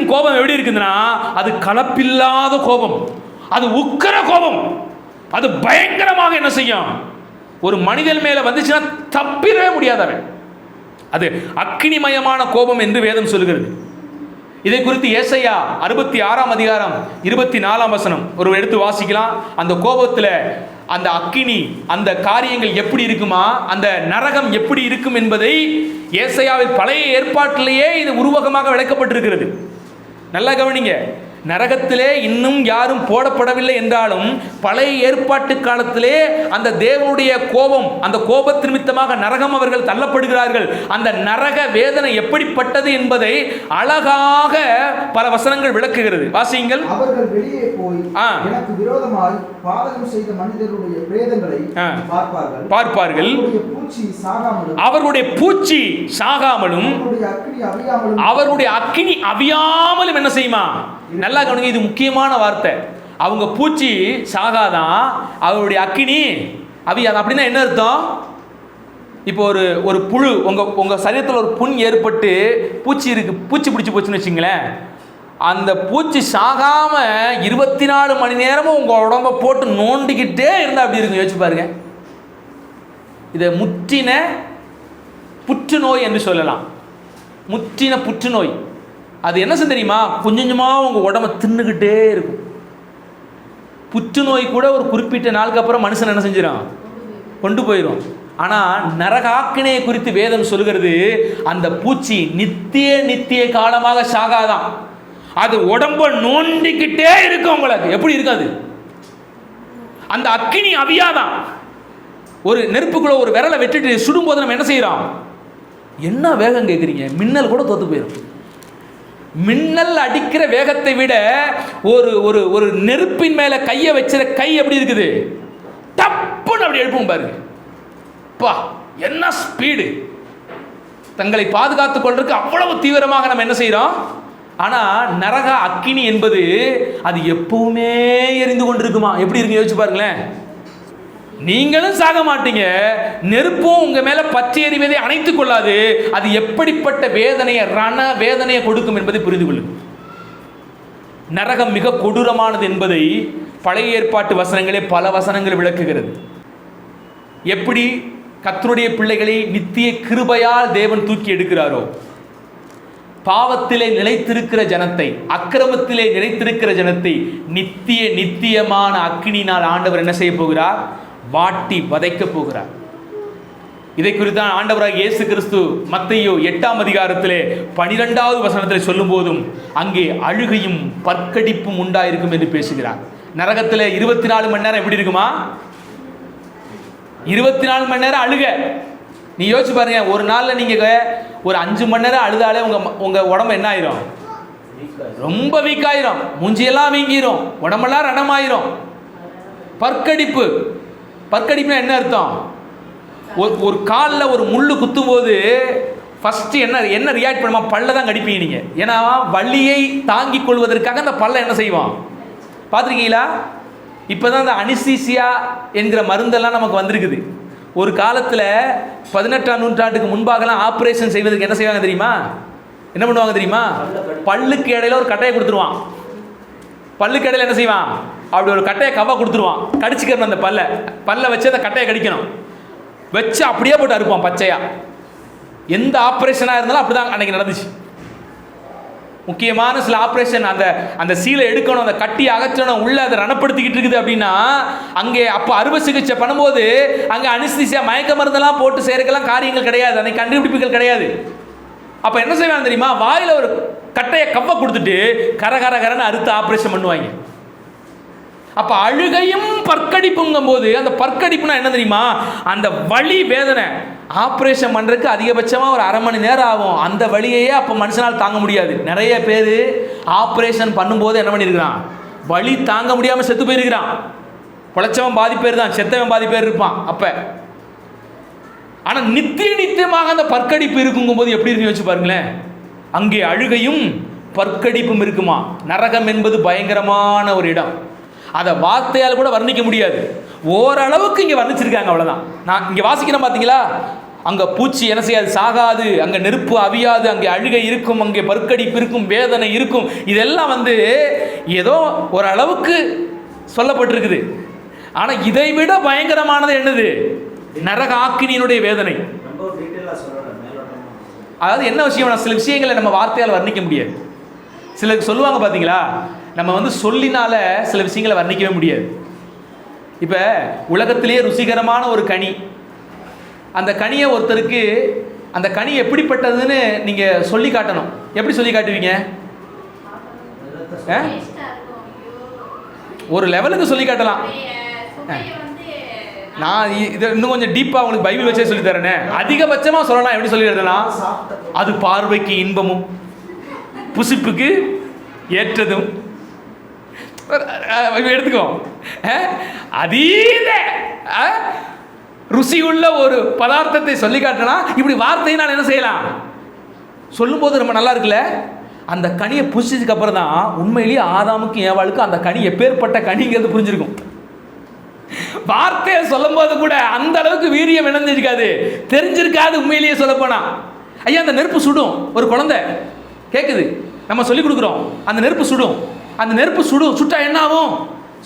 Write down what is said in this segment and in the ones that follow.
நரகத்தின் கோபம் எப்படி இருக்குதுன்னா, அது கலப்பில்லாத கோபம், அது உக்கிர கோபம், அது பயங்கரமாக என்ன செய்யும், ஒரு மனிதன் மேல வந்துச்சுன்னா தப்பிடவே முடியாதவன். அது அக்கினிமயமான கோபம் என்று வேதம் சொல்கிறது. இதை குறித்து ஏசாயா 66 அதிகாரம் 24 வசனம் ஒரு எடுத்து வாசிக்கலாம். அந்த கோபத்தில் அந்த அக்கினி, அந்த காரியங்கள் எப்படி இருக்குமா, அந்த நரகம் எப்படி இருக்கும் என்பதை ஏசாயாவில் பழைய ஏற்பாட்டிலேயே இது உருவகமாக விளக்கப்பட்டிருக்கிறது. நல்லா கவனிங்க. நரகத்திலே இன்னும் யாரும் போடப்படவில்லை என்றாலும் பழைய ஏற்பாட்டு காலத்திலே அந்த தேவனுடைய கோபம், அந்த கோபத்தின் நிமித்தமாக நரகம் அவர்கள் தள்ளப்படுகிறார்கள். அந்த நரக வேதனை எப்படிப்பட்டது என்பதை அழகாக பல வசனங்கள் விளக்குகிறது. வாசியுங்கள். அவர்கள் வெளியே போய் எனக்கு விரோதமாய் பாதகம் செய்த மனிதருடைய பிரேதங்களை பார்ப்பார்கள். அவர்களுடைய பூச்சி சாகாமலும் அவருடைய அக்கினி அவியாமலும் என்ன செய்யுமா? நல்லா கவனிங்க, இது முக்கியமான வார்த்தை. அவங்க பூச்சி சாகாதான், அவருடைய அக்கினி அவியாதான். அப்படின்னா என்ன அர்த்தம்? இப்போ ஒரு புழு உங்கள் சரீரத்தில் ஒரு புண் ஏற்பட்டு பூச்சி பிடிச்சி போச்சுன்னு வச்சுங்களேன். அந்த பூச்சி சாகாமல் 24 மணி நேரமும் உங்கள் உடம்பை போட்டு நோண்டிக்கிட்டே இருந்தால் அப்படி இருக்கு. யோசிச்சு பாருங்க. இதை முற்றின புற்றுநோய் என்று சொல்லலாம். முற்றின புற்றுநோய் அது என்ன செய்ய தெரியுமா? கொஞ்சம் கொஞ்சமாக உங்கள் உடம்பை தின்னுக்கிட்டே இருக்கும். புற்றுநோய் கூட ஒரு குறிப்பிட்ட நாளுக்கு அப்புறம் மனுஷன் என்ன செஞ்சிடும்? கொண்டு போயிடும். ஆனால் நரகாக்கினையை குறித்து வேதம் சொல்கிறது, அந்த பூச்சி நித்திய காலமாக சாகாதான். அது உடம்ப நோண்டிக்கிட்டே இருக்கும். உங்களுக்கு எப்படி இருக்காது? அந்த அக்கினி அவியாதான். ஒரு நெருப்புக்குள்ள ஒரு விரலை வெட்டிட்டு சுடும்போது நம்ம என்ன செய்யறோம்? என்ன வேகம் கேட்குறீங்க? மின்னல் கூட தோத்து போயிடும். மின்னல் அடிக்கிற வேகத்தை விட ஒரு நெருப்பின் மேல கையை வச்சிட கை எப்படி இருக்குது? டப்புன்னு அப்படி எழுப்பும் பாருங்க. பா, என்ன ஸ்பீடு! தங்களை பாதுகாத்துக் கொள்றதுக்கு அவ்வளவு தீவிரமாக நம்ம என்ன செய்யறோம்? ஆனா நரக அக்கினி என்பது அது எப்பவுமே எரிந்து கொண்டிருக்குமா? எப்படி இருக்கு யோசிச்சு பாருங்களேன். நீங்களும் சாக மாட்டீங்க, நெருப்பும் உங்க மேல பற்றி எறிவதை அணைத்துக் கொள்ளாது. அது எப்படிப்பட்ட வேதனையை, ரண வேதனையை கொடுக்கும் என்பதை புரிந்து கொள்ளும். நரகம் மிக கொடூரமானது என்பதை பழைய ஏற்பாட்டு வசனங்களே பல வசனங்கள் விளக்குகிறது. எப்படி கர்த்தருடைய பிள்ளைகளை நித்திய கிருபையால் தேவன் தூக்கி எடுக்கிறாரோ, பாவத்திலே நிலைத்திருக்கிற ஜனத்தை, அக்கிரமத்திலே நிலைத்திருக்கிற ஜனத்தை நித்தியமான அக்கினினால் ஆண்டவர் என்ன செய்ய போகிறார்? வாட்டி வதைக்க போகிறார். இதை குறித்தான் ஆண்டவராக இயேசு கிறிஸ்து மத்தேயு 8 அதிகாரத்திலே 12வது வசனத்தில் சொல்லும் போதும் அங்கே அழுகையும் பற்கடிப்பும் உண்டாயிருக்கும் என்று பேசுகிறார். நரகத்தில் 24 மணி நேரம் எப்படி இருக்குமா? 24 மணி நேரம் அழுக. நீ யோசிச்சு பாருங்க. ஒரு நாளில் நீங்க ஒரு 5 மணி நேரம் அழுதாலே உங்க உடம்பு என்ன ஆயிரும்? ரொம்ப வீக் ஆயிரும். மூஞ்சியெல்லாம் வீங்கிரும், உடம்பெல்லாம் ரணமாயிரும். பற்கடிப்புனா என்ன அர்த்தம்? ஒரு காலில் ஒரு முள்ளு குத்தும் போது ஃபஸ்ட்டு என்ன ரியாக்ட் பண்ணுமா? பல்ல தான் கடிப்பீங்க நீங்கள். ஏன்னா வலியை தாங்கிக் கொள்வதற்காக அந்த பல்ல என்ன செய்வோம்? பார்த்துருக்கீங்களா? இப்போ தான் அந்த அனிஸ்தீசியா என்கிற மருந்தெல்லாம் நமக்கு வந்திருக்குது. ஒரு காலத்தில் 18ஆம் நூற்றாண்டுக்கு முன்பாகலாம் ஆப்ரேஷன் செய்வதற்கு என்ன செய்வாங்க தெரியுமா? என்ன பண்ணுவாங்க தெரியுமா? பல்லுக்கு இடையில ஒரு கட்டையை கொடுத்துருவான். பல்லுக்கு இடையில என்ன செய்வான்? அப்படி ஒரு கட்டையை கவா கொடுத்துருவான். கடிச்சுக்கணும். அந்த பல்ல வச்சு அந்த கட்டையை கடிக்கணும். வச்சு அப்படியே போட்டு அறுப்பான் பச்சையா. எந்த ஆப்ரேஷனாக இருந்தாலும் அப்படிதான் அன்னைக்கு நடந்துச்சு. முக்கியமான சில ஆப்ரேஷன், அந்த சீலை எடுக்கணும், அந்த கட்டி அகற்றணும், உள்ள அதை ரணப்படுத்திக்கிட்டு இருக்குது அப்படின்னா அங்கே அப்போ அறுவை சிகிச்சை பண்ணும்போது அங்கே அனிஸ்தீசியா மயக்க மருந்தெல்லாம் போட்டு செய்யறதுக்கெல்லாம் காரியங்கள் கிடையாது, அன்னைக்கு கண்டுபிடிப்புகள் கிடையாது. அப்போ என்ன செய்வாங்க தெரியுமா? வாயில் ஒரு கட்டையை கவ்வ கொடுத்துட்டு கரன்னு அறுத்து ஆப்ரேஷன் பண்ணுவாங்க. அப்போ அழுகையும் பற்கடிப்புங்கும் போது அந்த பற்கடிப்புனா என்ன தெரியுமா? அந்த வலி வேதனை. ஆப்ரேஷன் பண்ணுறதுக்கு அதிகபட்சமாக ஒரு அரை மணி நேரம் ஆகும். அந்த வலியையே அப்போ மனுஷனால் தாங்க முடியாது. நிறைய பேர் ஆப்ரேஷன் பண்ணும்போது என்ன பண்ணியிருக்கிறான்? வலி தாங்க முடியாமல் செத்து போயிருக்கிறான். பொழைச்சவன் பாதி பேர் தான், செத்தவன் பாதி பேர் இருப்பான். அப்போ ஆனால் நித்தியமாக அந்த பற்கடிப்பு இருக்குங்கும் போது எப்படி இருக்குன்னு வச்சு பாருங்களேன். அங்கே அழுகையும் பற்கடிப்பும் இருக்குமா? நரகம் என்பது பயங்கரமான ஒரு இடம். அதை வார்த்தையால் கூட வர்ணிக்க முடியாது. ஓரளவுக்கு இங்கே வர்ணிச்சிருக்காங்க, அவ்வளோதான். நான் இங்கே வாசிக்கிறேன் பார்த்தீங்களா? அங்கே பூச்சி என்ன செய்யாது, சாகாது, அங்கே நெருப்பு அவியாது, அங்கே அழுகை இருக்கும், அங்கே பற்கடிப்பு இருக்கும், வேதனை இருக்கும். இதெல்லாம் ஏதோ ஓரளவுக்கு சொல்லப்பட்டிருக்குது. ஆனால் இதை விட பயங்கரமானது என்னது? நரக ஆக்கினியினுடைய வேதனை. அதாவது என்ன விஷயம், சில விஷயங்களை நம்ம வார்த்தையால் வர்ணிக்க முடியாது. சிலருக்கு சொல்லுவாங்க பார்த்தீங்களா, நம்ம சொல்லினால சில விஷயங்களை வர்ணிக்கவே முடியாது. இப்போ உலகத்திலேயே ருசிகரமான ஒரு கனி, அந்த கனியை ஒருத்தருக்கு அந்த கனி எப்படிப்பட்டதுன்னு நீங்கள் சொல்லி காட்டணும். எப்படி சொல்லி காட்டுவீங்க? ஒரு லெவலுக்கு சொல்லி காட்டலாம். நான் இதை இன்னும் கொஞ்சம் டீப்பாக உங்களுக்கு பைபிள் வச்சே சொல்லி தரேனே. அதிகபட்சமாக சொல்லலாம். எப்படி சொல்லிடுறதுனா, அது பார்வைக்கு இன்பமும் புசிப்புக்கு ஏற்றதும். எடுத்துக்கோ, அதீத ருசியுள்ள ஒரு பதார்த்தத்தை சொல்லி காட்டினா இப்படி வார்த்தையினால் என்ன செய்யலாம்? சொல்லும்போது ரொம்ப நல்லா இருக்குல்ல. அந்த கனியை புசிச்சதுக்கு அப்புறம் தான் உண்மையிலேயே ஆதாமுக்கு ஏவாளுக்கு அந்த கனி எப்பேற்பட்ட கனிங்கிறது புரிஞ்சிருக்கும். வார்த்தையை சொல்லும் போது கூட அந்த அளவுக்கு வீரியம் இணைஞ்சிருக்காது, தெரிஞ்சிருக்காது. உண்மையிலேயே சொல்லப்போனா, ஐயா அந்த நெருப்பு சுடும், ஒரு குழந்தை கேட்குது, நம்ம சொல்லி கொடுக்குறோம், அந்த நெருப்பு சுடும், அந்த நெருப்பு சுட்டா என்ன ஆகும்?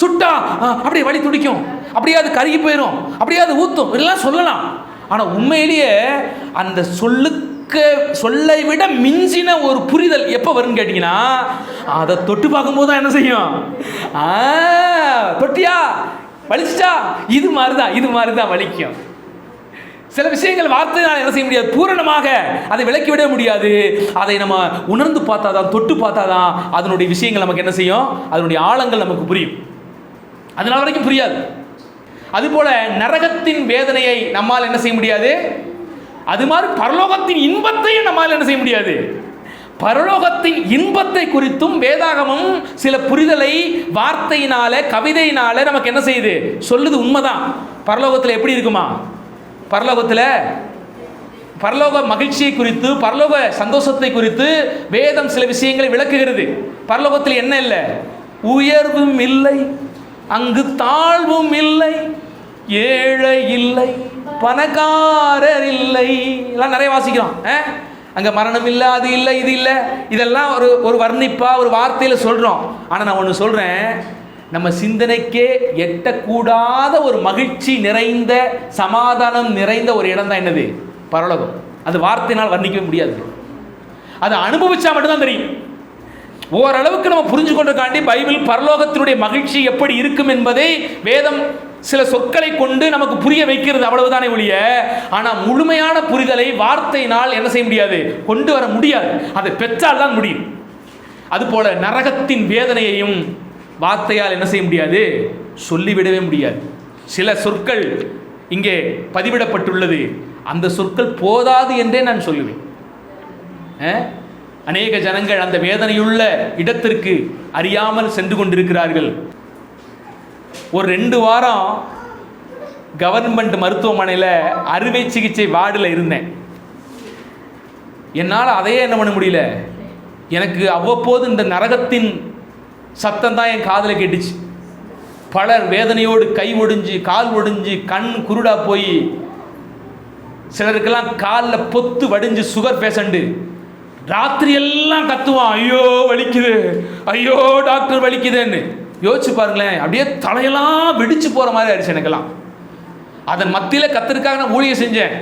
சுட்டா அப்படியே வலி துடிக்கும், அப்படியே அது கருகி போயிடும், அப்படியே அது ஊற்றும், இதெல்லாம் சொல்லலாம். ஆனால் உண்மையிலேயே அந்த சொல்லை விட மிஞ்சின ஒரு புரிதல் எப்போ வரும்னு கேட்டிங்கன்னா, அதை தொட்டு பார்க்கும்போது தான் என்ன செய்யும்? தொட்டியா வலிச்சிட்டா, இது மாதிரி தான் வலிக்கும். சில விஷயங்கள் வார்த்தையினால் என்ன செய்ய முடியாது, பூரணமாக அதை விளக்கிவிட முடியாது. அதை நம்ம உணர்ந்து பார்த்தாதான், தொட்டு பார்த்தாதான் அதனுடைய விஷயங்கள் நமக்கு என்ன செய்யும், அதனுடைய ஆழங்கள் நமக்கு புரியும். அதனால வரைக்கும் புரியாது. அதுபோல நரகத்தின் வேதனையை நம்மால் என்ன செய்ய முடியாது, அது மாதிரி பரலோகத்தின் இன்பத்தையும் நம்மால் என்ன செய்ய முடியாது. பரலோகத்தின் இன்பத்தை குறித்தும் வேதாகமும் சில புரிதலை வார்த்தையினால, கவிதையினால நமக்கு என்ன செய்யுது, சொல்லுது. உண்மைதான். பரலோகத்தில் எப்படி இருக்குமா, பரலோக மகிழ்ச்சியை குறித்து, பரலோக சந்தோஷத்தை குறித்து வேதம் சில விஷயங்களை விளக்குகிறது. பரலோகத்தில் என்ன இல்லை, உயர்வும் இல்லை, அங்கு தாழ்வும் இல்லை, ஏழை இல்லை, பணக்காரர் இல்லை, எல்லாம் நிறைய வாசிக்கிறோம். அங்கே மரணம் இல்லை, அது இல்லை, இது இல்லை, இதெல்லாம் ஒரு வர்ணிப்பா ஒரு வார்த்தையில் சொல்கிறோம். ஆனால் நான் ஒன்று சொல்கிறேன், நம்ம சிந்தனைக்கே எட்டக்கூடாத ஒரு மகிழ்ச்சி நிறைந்த, சமாதானம் நிறைந்த ஒரு இடம் தான் என்னது, பரலோகம். அது வார்த்தையினால் வர்ணிக்கவே முடியாது. அதை அனுபவிச்சா மட்டும்தான் தெரியும். ஓரளவுக்கு நம்ம புரிஞ்சு கொண்டதுக்காண்டி பைபிள் பரலோகத்தினுடைய மகிழ்ச்சி எப்படி இருக்கும் என்பதை வேதம் சில சொற்களை கொண்டு நமக்கு புரிய வைக்கிறது, அவ்வளவுதானே ஒழிய. ஆனால் முழுமையான புரிதலை வார்த்தையினால் என்ன செய்ய முடியாது, கொண்டு வர முடியாது. அதை பெற்றால் தான் முடியும். அதுபோல நரகத்தின் வேதனையையும் வார்த்தையால் என்ன செய்ய முடியாது, சொல்லிவிடவே முடியாது. சில சொற்கள் இங்கே பதிவிடப்பட்டுள்ளது, அந்த சொற்கள் போதாது என்றே நான் சொல்லுவேன். அநேக ஜனங்கள் அந்த வேதனையுள்ள இடத்திற்கு அறியாமல் சென்று கொண்டிருக்கிறார்கள். ஒரு 2 வாரம் கவர்மெண்ட் மருத்துவமனையில் அறுவை சிகிச்சை வார்டில் இருந்தேன். என்னால் அதையே என்ன பண்ண முடியல. எனக்கு அவ்வப்போது இந்த நரகத்தின் சத்தம் தான் என் காதில் கேட்டுச்சு. பலர் வேதனையோடு கை ஒடிஞ்சு, கால் ஒடிஞ்சு, கண் குருடா போய், சிலருக்கெல்லாம் காலில் பொத்து வடிஞ்சு, சுகர் பேஷண்ட்டு ராத்திரி எல்லாம் கத்துவான், ஐயோ வலிக்குது, ஐயோ டாக்டர் வலிக்குதுன்னு. யோசிச்சு பாருங்களேன், அப்படியே தலையெல்லாம் வெடிச்சு போகிற மாதிரி ஆயிடுச்சு எனக்கெல்லாம். அதன் மத்தியில் கத்திற்காக நான் ஊழியம் செஞ்சேன்.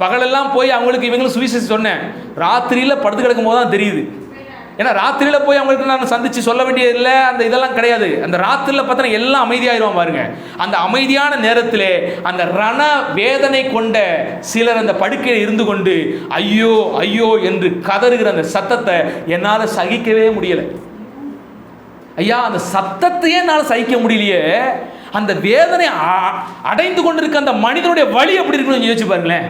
பகலெல்லாம் போய் அவங்களுக்கு இவங்களும் சுவிசேஷம் சொன்னேன். ராத்திரியில் படுத்து கிடக்கும் போது தான் தெரியுது. ஏன்னா ராத்திரியில் போய் அவங்களுக்கு நான் சந்தித்து சொல்ல வேண்டியதில்லை, அந்த இதெல்லாம் கிடையாது. அந்த ராத்திரியில் பார்த்தோன்னா எல்லாம் அமைதியாகிடுவான் பாருங்க. அந்த அமைதியான நேரத்தில் அந்த ரண வேதனை கொண்ட சிலர் அந்த படுக்கையில் இருந்து கொண்டு ஐயோ ஐயோ என்று கதறுகிற அந்த சத்தத்தை என்னால் சகிக்கவே முடியலை. ஐயா, அந்த சத்தத்தையே என்னால் சகிக்க முடியலையே. அந்த வேதனை அடைந்து கொண்டிருக்க அந்த மனிதனுடைய வலி எப்படி இருக்குன்னு யோசிச்சு பாருங்களேன்.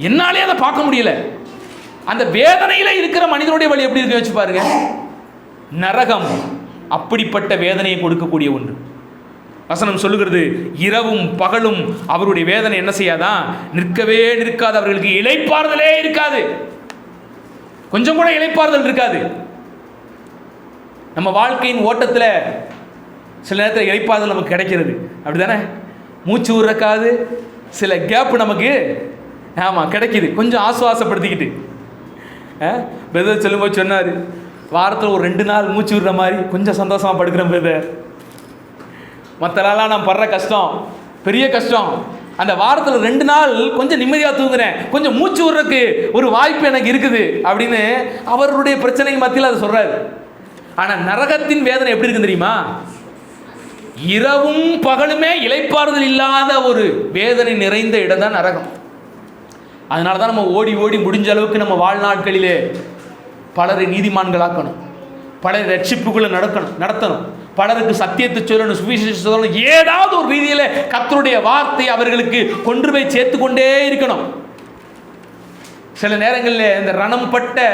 என்னாலே அதை பார்க்க முடியல. அந்த வேதனையில இருக்கிற மனிதனுடைய வலி எப்படி இருக்கு யோசிச்சு பாருங்க. நரகம் அப்படிப்பட்ட வேதனையை கொடுக்கக்கூடிய ஒன்று. வசனம் சொல்லுகிறது, இரவும் பகலும் அவருடைய வேதனை என்ன செய்யாதான், நிற்கவே நிற்காது. அவர்களுக்கு இளைப்பாறுதலே இருக்காது, கொஞ்சம் கூட இளைப்பாறுதல் இருக்காது. நம்ம வாழ்க்கையின் ஓட்டத்தில் சில நேரத்தில் இளைப்பாறுதல் நமக்கு கிடைக்கிறது, அப்படிதானே? மூச்சு விடுறக்காது சில கேப் நமக்கு ஆமாம் கிடைக்குது, கொஞ்சம் ஆசுவாசப்படுத்திக்கிட்டு. பிரதர் சொல்லும்போது சொன்னார், வாரத்தில் ஒரு 2 நாள் மூச்சு விடுற மாதிரி கொஞ்சம் சந்தோஷமாக படுக்கிறேன் பிரதர். மற்ற நாளாக நான் படுற கஷ்டம் பெரிய கஷ்டம், அந்த வாரத்தில் 2 நாள் கொஞ்சம் நிம்மதியாக தூங்குறேன், கொஞ்சம் மூச்சு விடுறதுக்கு ஒரு வாய்ப்பு எனக்கு இருக்குது அப்படின்னு அவருடைய பிரச்சனை மத்தியில் அதை சொல்கிறாரு. ஆனால் நரகத்தின் வேதனை எப்படி இருக்குன்னு தெரியுமா? இரவும் பகலுமே இளைப்பாறுதல் இல்லாத ஒரு வேதனை நிறைந்த இடம் தான் நரகம். அதனால தான் நம்ம ஓடி ஓடி முடிஞ்ச அளவுக்கு நம்ம வாழ்நாட்களிலே பலரை நீதிமான்களாக்கணும், பலரை ரட்சிப்புக்குள்ள நடத்தணும், பலருக்கு சத்தியத்தை சொல்லணும், சுவிசேஷத்தை சொல்லணும், ஏதாவது ஒரு ரீதியில் கர்த்தருடைய வார்த்தை அவர்களுக்கு கொண்டு போய் சேர்த்து கொண்டே இருக்கணும். சில நேரங்களில் இந்த ரணம் பட்ட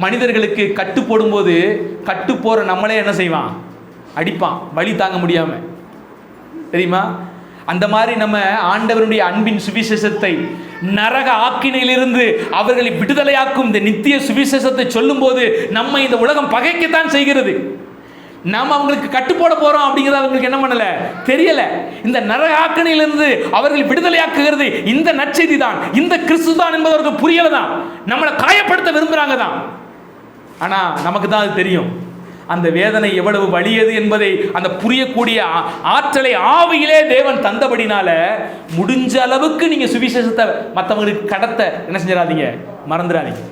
மனிதர்களுக்கு கட்டு போடும்போது கட்டு போற நம்மளே என்ன செய்வான்? அடிப்பான், வலி தாங்க முடியாம, தெரியுமா? அந்த மாதிரி நம்ம ஆண்டவருடைய அன்பின் சுவிசேஷத்தை, நரக ஆக்கினையிலிருந்து அவர்களை விடுதலையாக்கும் இந்த நித்திய சுவிசேஷத்தை சொல்லும் போது நம்ம இந்த உலகம் பகைக்கத்தான் செய்கிறது. நாம் அவங்களுக்கு கட்டு போட போறோம் அப்படிங்கிறது அவங்களுக்கு என்ன பண்ணல, தெரியல. இந்த நரக ஆக்கினையிலிருந்து அவர்கள் விடுதலையாக்குகிறது இந்த நற்செய்தி தான், இந்த கிறிஸ்து தான் என்பது அவருக்கு புரியல தான், நம்மளை காயப்படுத்த விரும்புறாங்க தான். ஆனா நமக்கு தான் அது தெரியும், அந்த வேதனை எவ்வளவு வலியது என்பதை, அந்த புரியக்கூடிய ஆற்றலை ஆவியிலே தேவன் தந்தபடினால முடிஞ்ச அளவுக்கு நீங்க சுவிசேஷத்தை மற்றவங்களுக்கு கடத்த என்ன செஞ்சிடாதீங்க, மறந்துடாதீங்க.